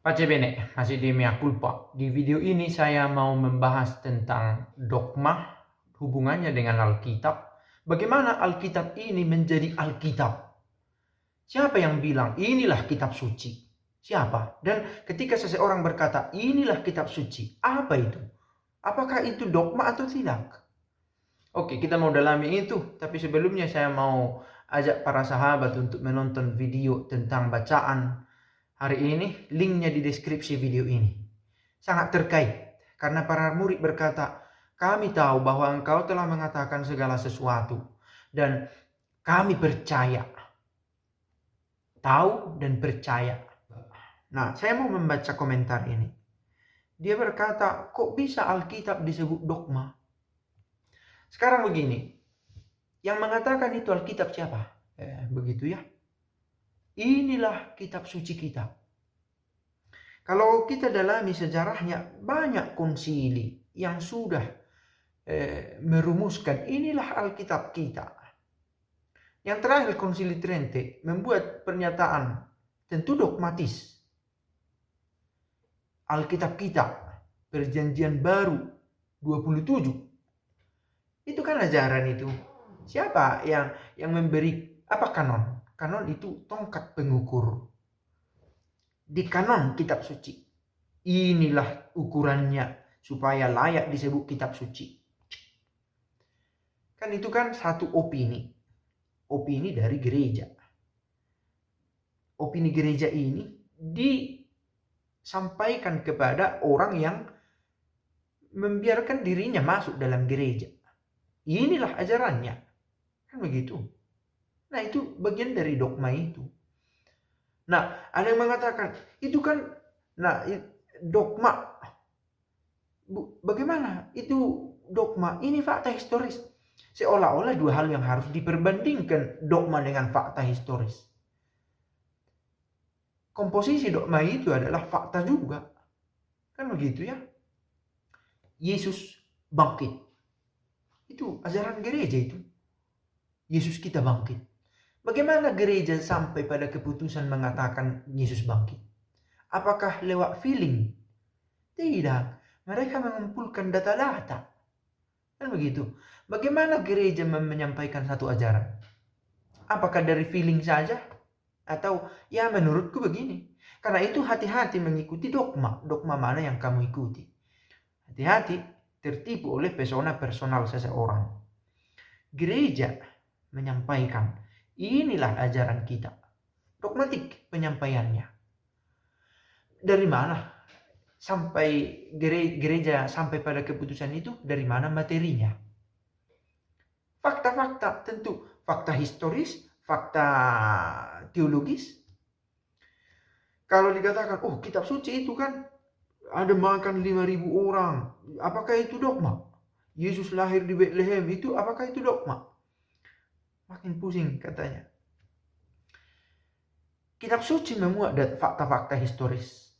Pace bene, masih di mea culpa. Di video ini saya mau membahas tentang dogma, hubungannya dengan Alkitab. Bagaimana Alkitab ini menjadi Alkitab? Siapa yang bilang inilah kitab suci? Siapa? Dan ketika seseorang berkata inilah kitab suci, apa itu? Apakah itu dogma atau tidak? Oke, kita mau dalami itu, tapi sebelumnya saya mau ajak para sahabat untuk menonton video tentang bacaan hari ini. Linknya di deskripsi video ini. Sangat terkait, karena para murid berkata, kami tahu bahwa engkau telah mengatakan segala sesuatu, dan kami percaya. Tahu dan percaya. Nah, saya mau membaca komentar ini. Dia berkata, kok bisa Alkitab disebut dogma? Sekarang begini, yang mengatakan itu Alkitab siapa? Begitu ya. Inilah kitab suci kita. Kalau kita dalami sejarahnya, banyak konsili yang sudah merumuskan inilah Alkitab kita. Yang terakhir Konsili Trente membuat pernyataan tentu dogmatis. Alkitab kita, Perjanjian Baru 27. Itu kan ajaran itu. Siapa yang memberi apa kanon? Kanon itu tongkat pengukur. Di kanon kitab suci. Inilah ukurannya supaya layak disebut kitab suci. Kan itu kan satu opini. Opini dari gereja. Opini gereja ini disampaikan kepada orang yang membiarkan dirinya masuk dalam gereja. Inilah ajarannya. Kan begitu. Nah, itu bagian dari dogma itu. Nah, ada yang mengatakan, itu kan, dogma. Bagaimana? Itu dogma. Ini fakta historis. Seolah-olah dua hal yang harus diperbandingkan, dogma dengan fakta historis. Komposisi dogma itu adalah fakta juga. Kan begitu ya. Yesus bangkit. Itu ajaran gereja itu. Yesus kita bangkit. Bagaimana gereja sampai pada keputusan mengatakan Yesus bangkit? Apakah lewat feeling? Tidak. Mereka mengumpulkan data-data. Kan begitu. Bagaimana gereja menyampaikan satu ajaran? Apakah dari feeling saja? Atau ya menurutku begini. Karena itu hati-hati mengikuti dogma. Dogma mana yang kamu ikuti. Hati-hati tertipu oleh pesona personal seseorang. Gereja menyampaikan, inilah ajaran kita. Dogmatik penyampaiannya. Dari mana sampai gereja sampai pada keputusan itu? Dari mana materinya? Fakta-fakta tentu. Fakta historis, fakta teologis. Kalau dikatakan, oh kitab suci itu kan ada makan 5.000 orang. Apakah itu dogma? Yesus lahir di Bethlehem itu apakah itu dogma? Makin pusing katanya. Kitab suci memuat fakta-fakta historis.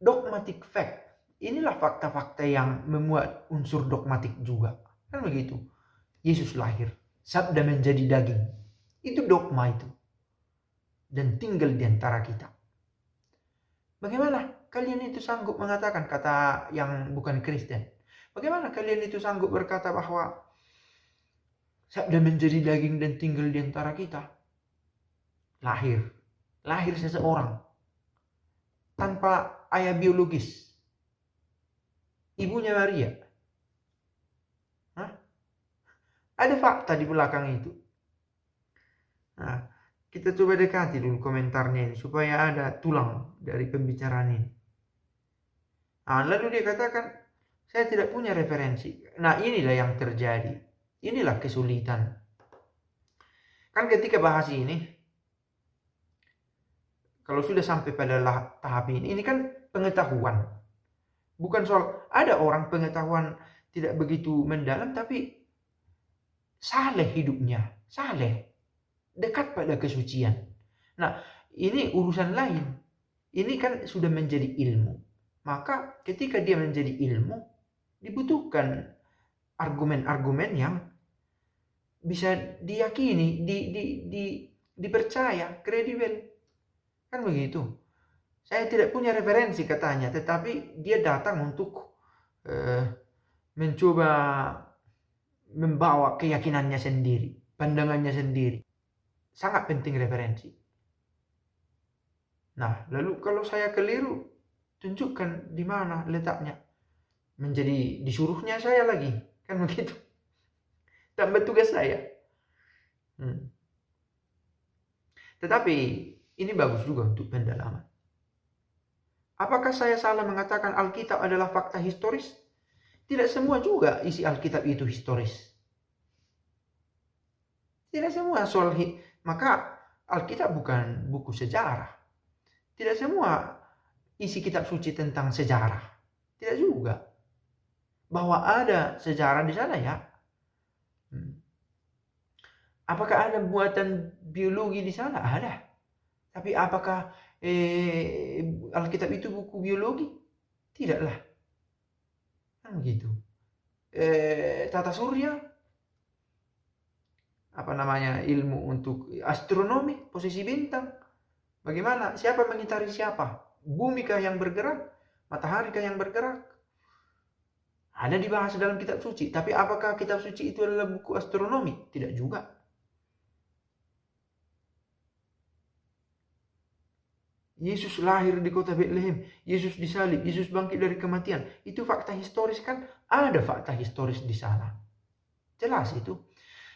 Dogmatic fact. Inilah fakta-fakta yang memuat unsur dogmatik juga. Kan begitu. Yesus lahir. Sabda menjadi daging. Itu dogma itu. Dan tinggal di antara kita. Bagaimana kalian itu sanggup mengatakan, kata yang bukan Kristen, bagaimana kalian itu sanggup berkata bahwa sabda menjadi daging dan tinggal di antara kita? Lahir seseorang tanpa ayah biologis, ibunya Maria. Ada fakta di belakang itu. Nah, kita coba dekati dulu komentarnya ini supaya ada tulang dari pembicaraan ini. Nah, lalu dia katakan, saya tidak punya referensi. Nah, inilah yang terjadi. Inilah kesulitan. Kan ketika bahas ini, kalau sudah sampai pada tahap ini kan pengetahuan. Bukan soal ada orang pengetahuan tidak begitu mendalam, tapi saleh hidupnya, saleh, dekat pada kesucian. Nah, ini urusan lain. Ini kan sudah menjadi ilmu. Maka ketika dia menjadi ilmu, dibutuhkan argumen-argumen yang bisa diyakini, dipercaya, kredibel. Kan begitu. Saya tidak punya referensi katanya, tetapi dia datang untuk mencoba membawa keyakinannya sendiri, pandangannya sendiri. Sangat penting referensi. Nah, lalu kalau saya keliru, tunjukkan di mana letaknya. Menjadi disuruhnya saya lagi, kan begitu. Tambah tugas saya. Tetapi ini bagus juga untuk pendalaman. Apakah saya salah mengatakan Alkitab adalah fakta historis? Tidak semua juga isi Alkitab itu historis. Tidak semua maka Alkitab bukan buku sejarah. Tidak semua isi kitab suci tentang sejarah. Tidak juga. Bahwa ada sejarah di sana ya. Apakah ada buatan biologi di sana? Ada. Tapi apakah Alkitab itu buku biologi? Tidaklah. Kan begitu. Tata surya, ilmu untuk astronomi, posisi bintang. Bagaimana? Siapa mengitari siapa? Bumi kah yang bergerak? Matahari kah yang bergerak? Ada dibahas dalam kitab suci. Tapi apakah kitab suci itu adalah buku astronomi? Tidak juga. Yesus lahir di kota Bethlehem, Yesus disalib, Yesus bangkit dari kematian. Itu fakta historis kan? Ada fakta historis di sana. Jelas itu.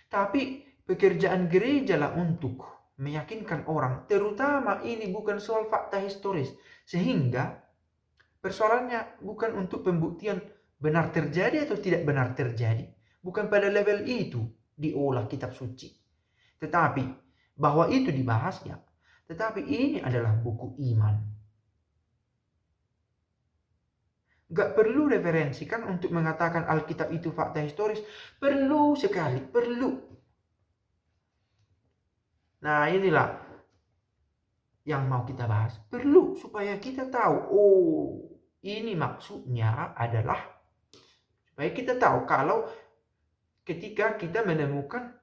Tapi pekerjaan gereja lah untuk meyakinkan orang, terutama ini bukan soal fakta historis. Sehingga persoalannya bukan untuk pembuktian benar terjadi atau tidak benar terjadi. Bukan pada level itu diolah kitab suci. Tetapi bahwa itu dibahas ya. Tetapi ini adalah buku iman. Gak perlu referensi kan untuk mengatakan Alkitab itu fakta historis. Perlu sekali, perlu. Nah inilah yang mau kita bahas. Perlu supaya kita tahu, oh ini maksudnya adalah supaya kita tahu kalau ketika kita menemukan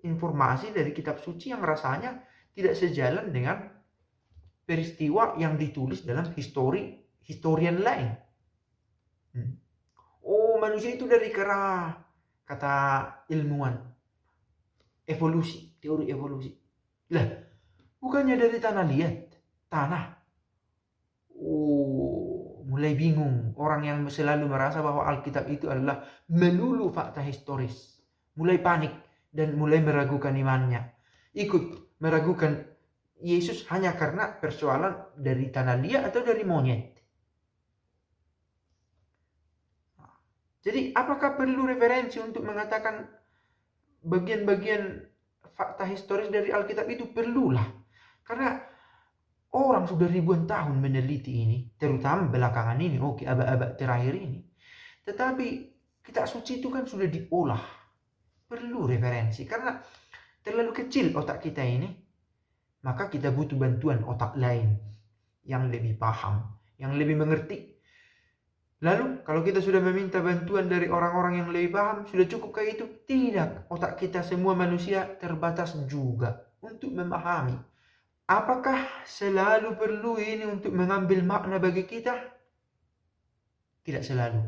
informasi dari kitab suci yang rasanya tidak sejalan dengan peristiwa yang ditulis dalam historian lain. Oh, manusia itu dari kera, kata ilmuwan evolusi, teori evolusi. Lah, bukannya dari tanah liat, tanah. Oh, mulai bingung orang yang selalu merasa bahwa Alkitab itu adalah melulu fakta historis. Mulai panik dan mulai meragukan imannya. Ikut meragukan Yesus hanya karena persoalan dari tanah liat atau dari monyet. Jadi apakah perlu referensi untuk mengatakan bagian-bagian fakta historis dari Alkitab itu? Perlulah. Karena orang sudah ribuan tahun meneliti ini, terutama belakangan ini, abad-abad terakhir ini. Tetapi kitab suci itu kan sudah diolah. Perlu referensi karena terlalu kecil otak kita ini. Maka kita butuh bantuan otak lain yang lebih paham, yang lebih mengerti. Lalu kalau kita sudah meminta bantuan dari orang-orang yang lebih paham, sudah cukup kayak itu? Tidak. Otak kita semua manusia terbatas juga untuk memahami. Apakah selalu perlu ini untuk mengambil makna bagi kita? Tidak selalu.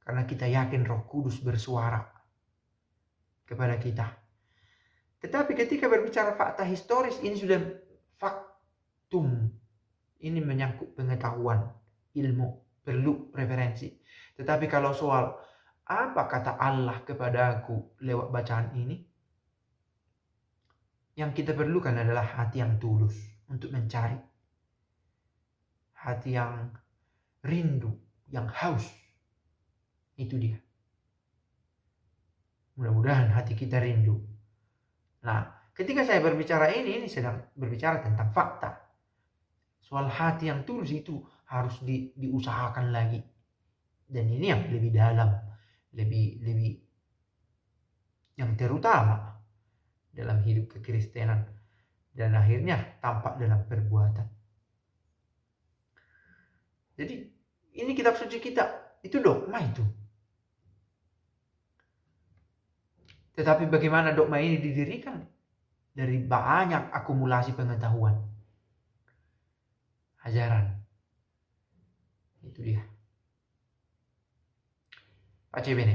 Karena kita yakin Roh Kudus bersuara kepada kita. Tetapi ketika berbicara fakta historis, ini sudah faktum. Ini menyangkut pengetahuan, ilmu, perlu referensi. Tetapi kalau soal apa kata Allah kepadaku lewat bacaan ini, yang kita perlukan adalah hati yang tulus untuk mencari. Hati yang rindu, yang haus. Itu dia. Mudah-mudahan hati kita rindu. Nah, ketika saya berbicara ini sedang berbicara tentang fakta. Soal hati yang tulus itu harus diusahakan lagi. Dan ini yang lebih dalam, lebih yang terutama dalam hidup kekristenan. Dan akhirnya tampak dalam perbuatan. Jadi, ini kitab suci kita. Itu dogma itu. Tetapi bagaimana dogma ini didirikan? Dari banyak akumulasi pengetahuan. ajaran. Itu dia. Pace bene.